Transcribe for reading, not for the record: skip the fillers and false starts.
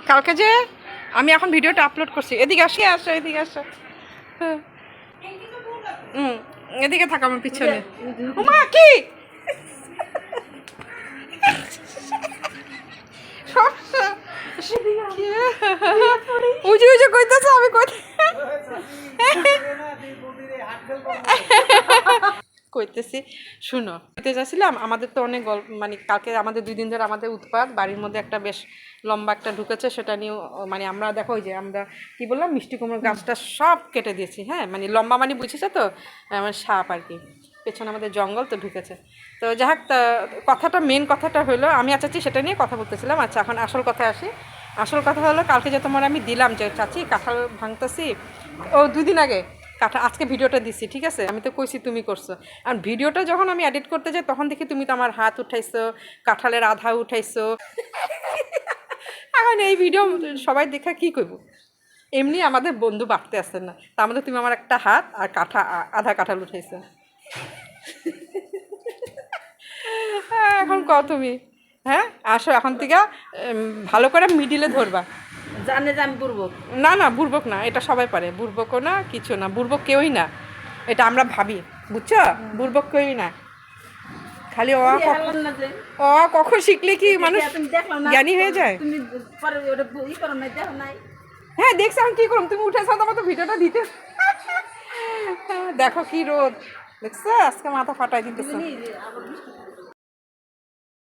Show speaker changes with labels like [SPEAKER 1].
[SPEAKER 1] কালকে যে আমি এখন ভিডিওটা আপলোড করছি, এদিকে আসি, আসো এদিকে আসো। এদিকে থাক আমার পিছনে। ওমা কি উজু উজু কইতেছে, আমি কইতেছি শুনো, কইতে যাচ্ছিলাম আমাদের তো অনেক গল্প, মানে কালকে আমাদের 2 দিন ধরে আমাদের উৎপাত, বাড়ির মধ্যে একটা বেশ লম্বা একটা ঢুকেছে, সেটা নিয়ে মানে আমরা দেখো ওই যে আমরা কি বললাম মিষ্টি কুমড়োর গাছটা সব কেটে দিয়েছি। হ্যাঁ, মানে লম্বা মানে বুঝেছে তো, মানে সাপ আর কি, পেছনে আমাদের জঙ্গল তো ঢুকেছে। তো যাই হোক, কথাটা মেন কথাটা হলো আমি চাচি সেটা নিয়ে কথা বলতেছিলাম। আচ্ছা, এখন আসল কথায় আসি। আসল কথা হলো কালকে যে তোমার আমি দিলাম যে চাচি কাঁঠাল ভাঙতেছি, ও 2 দিন আগে কাঁঠাল, আজকে ভিডিওটা দিছি, ঠিক আছে, আমি তো কইছি তুমি করছো। আর ভিডিওটা যখন আমি এডিট করতে যাই তখন দেখি তুমি তো আমার হাত উঠাইছো, কাঁঠালের আধা উঠাইছো। এখন এই ভিডিও সবাই দেখা কি করবো, এমনি আমাদের বন্ধু বাড়তে আসছেন না, তার মধ্যে তুমি আমার একটা হাত আর আধা কাঁঠাল উঠাইছো। এখন কও তুমি, হ্যাঁ আসো এখন থেকে ভালো করে মিডিলে ধরবা।
[SPEAKER 2] জানে যে আমি বুড়বক।
[SPEAKER 1] না না, বুড়বক না, এটা সবাই পারে, বুড়বকও না কিছু না, বুড়বক কেউই না, এটা আমরা ভাবি, বুঝছো, বুড়বক কেউই না। খালি কখন শিখলে কি মানুষ জ্ঞানী হয়ে যায়। হ্যাঁ দেখছি, আমি কি করুন, তুমি উঠে আসো, তোমার তো ভিডিওটা দিতে। দেখো কি রোদ দেখছো, আজকে মাথা ফাটাই দিতেছে।